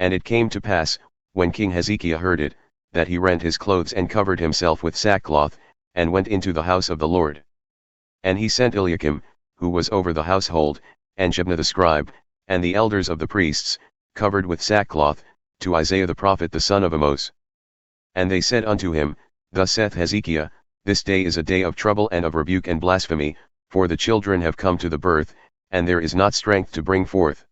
And it came to pass, when King Hezekiah heard it, that he rent his clothes and covered himself with sackcloth, and went into the house of the Lord. And he sent Eliakim, who was over the household, and Shebna the scribe, and the elders of the priests, covered with sackcloth, to Isaiah the prophet the son of Amoz. And they said unto him, Thus saith Hezekiah, This day is a day of trouble and of rebuke and blasphemy, for the children have come to the birth, and there is not strength to bring forth.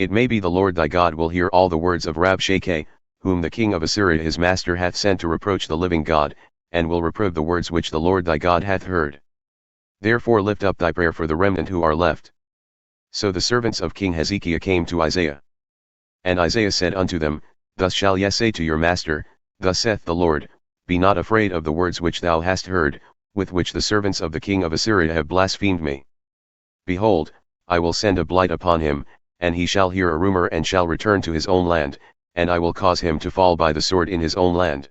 It may be the Lord thy God will hear all the words of Rabshakeh, whom the king of Assyria his master hath sent to reproach the living God, and will reprove the words which the Lord thy God hath heard. Therefore lift up thy prayer for the remnant who are left. So the servants of King Hezekiah came to Isaiah. And Isaiah said unto them, Thus shall ye say to your master, Thus saith the Lord, Be not afraid of the words which thou hast heard, with which the servants of the king of Assyria have blasphemed me. Behold, I will send a blight upon him, and he shall hear a rumor and shall return to his own land, and I will cause him to fall by the sword in his own land.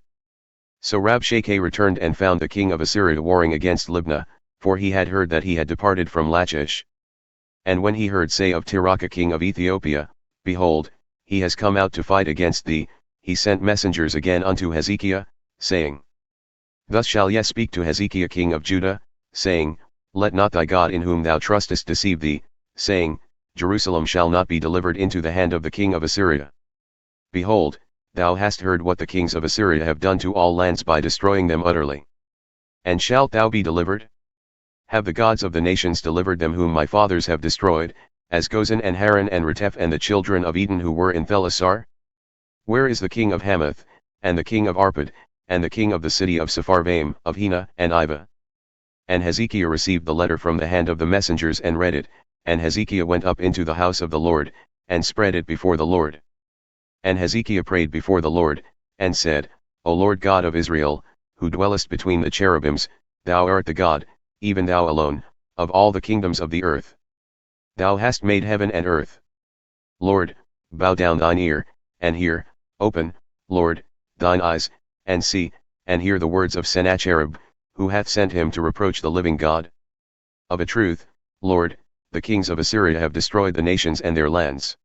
So Rabshakeh returned and found the king of Assyria warring against Libnah, for he had heard that he had departed from Lachish. And when he heard say of Tirhakah king of Ethiopia, Behold, he has come out to fight against thee, he sent messengers again unto Hezekiah, saying, Thus shall ye speak to Hezekiah king of Judah, saying, Let not thy God in whom thou trustest deceive thee, saying, Jerusalem shall not be delivered into the hand of the king of Assyria. Behold, thou hast heard what the kings of Assyria have done to all lands by destroying them utterly. And shalt thou be delivered? Have the gods of the nations delivered them whom my fathers have destroyed, as Gozan and Haran and Reteph and the children of Eden who were in Thelasar? Where is the king of Hamath, and the king of Arpad, and the king of the city of Sepharvaim, of Hena and Iva? And Hezekiah received the letter from the hand of the messengers and read it, and Hezekiah went up into the house of the Lord, and spread it before the Lord. And Hezekiah prayed before the Lord, and said, O Lord God of Israel, who dwellest between the cherubims, thou art the God, even thou alone, of all the kingdoms of the earth. Thou hast made heaven and earth. Lord, bow down thine ear, and hear, open, Lord, thine eyes, and see, and hear the words of Sennacherib, who hath sent him to reproach the living God. Of a truth, Lord, the kings of Assyria have destroyed the nations and their lands,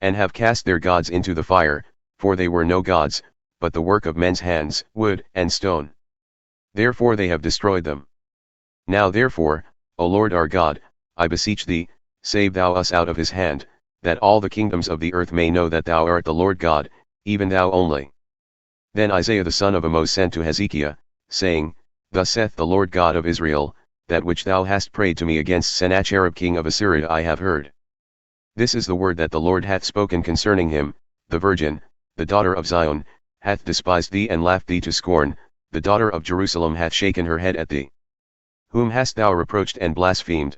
and have cast their gods into the fire, for they were no gods, but the work of men's hands, wood and stone. Therefore they have destroyed them. Now therefore, O Lord our God, I beseech thee, save thou us out of his hand, that all the kingdoms of the earth may know that thou art the Lord God, even thou only. Then Isaiah the son of Amoz sent to Hezekiah, saying, Thus saith the Lord God of Israel, that which thou hast prayed to me against Sennacherib king of Assyria I have heard. This is the word that the Lord hath spoken concerning him, the virgin, the daughter of Zion, hath despised thee and laughed thee to scorn, the daughter of Jerusalem hath shaken her head at thee. Whom hast thou reproached and blasphemed?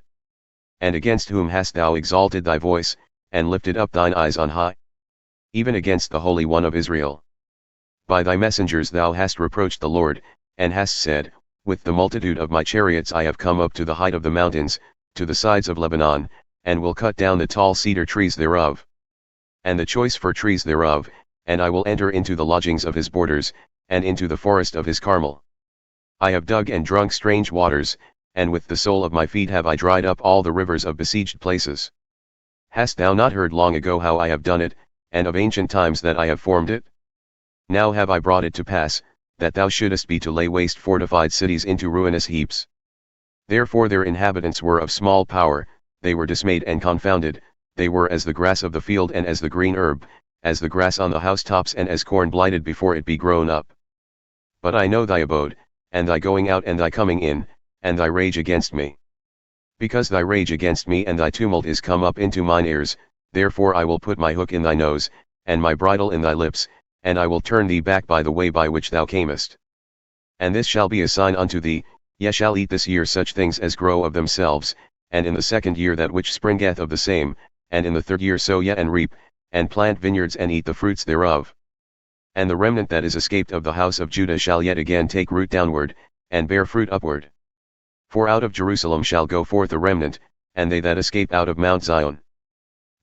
And against whom hast thou exalted thy voice, and lifted up thine eyes on high? Even against the Holy One of Israel. By thy messengers thou hast reproached the Lord, and hast said, With the multitude of my chariots I have come up to the height of the mountains, to the sides of Lebanon, and will cut down the tall cedar trees thereof, and the choice fir trees thereof, and I will enter into the lodgings of his borders, and into the forest of his Carmel. I have dug and drunk strange waters, and with the sole of my feet have I dried up all the rivers of besieged places. Hast thou not heard long ago how I have done it, and of ancient times that I have formed it? Now have I brought it to pass, that thou shouldest be to lay waste fortified cities into ruinous heaps. Therefore their inhabitants were of small power, they were dismayed and confounded, they were as the grass of the field and as the green herb, as the grass on the housetops and as corn blighted before it be grown up. But I know thy abode, and thy going out and thy coming in, and thy rage against me. Because thy rage against me and thy tumult is come up into mine ears, therefore I will put my hook in thy nose, and my bridle in thy lips, and I will turn thee back by the way by which thou camest. And this shall be a sign unto thee, ye shall eat this year such things as grow of themselves, and in the second year that which springeth of the same, and in the third year sow ye and reap, and plant vineyards and eat the fruits thereof. And the remnant that is escaped of the house of Judah shall yet again take root downward, and bear fruit upward. For out of Jerusalem shall go forth a remnant, and they that escape out of Mount Zion.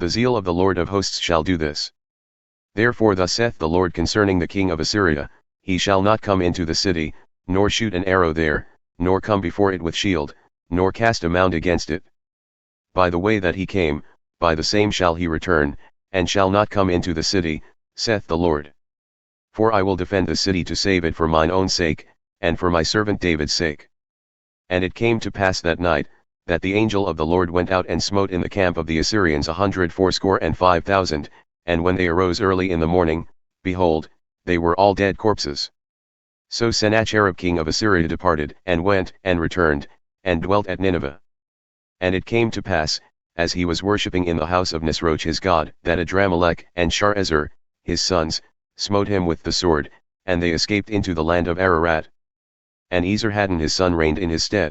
The zeal of the Lord of hosts shall do this. Therefore thus saith the Lord concerning the king of Assyria, he shall not come into the city, nor shoot an arrow there, nor come before it with shield, nor cast a mound against it. By the way that he came, by the same shall he return, and shall not come into the city, saith the Lord. For I will defend the city to save it for mine own sake, and for my servant David's sake. And it came to pass that night, that the angel of the Lord went out and smote in the camp of the Assyrians 185,000, and when they arose early in the morning, behold, they were all dead corpses. So Sennacherib king of Assyria departed, and went, and returned, and dwelt at Nineveh. And it came to pass, as he was worshipping in the house of Nisroch his god, that Adramelech and Sharezer, his sons, smote him with the sword, and they escaped into the land of Ararat. And Esarhaddon his son reigned in his stead.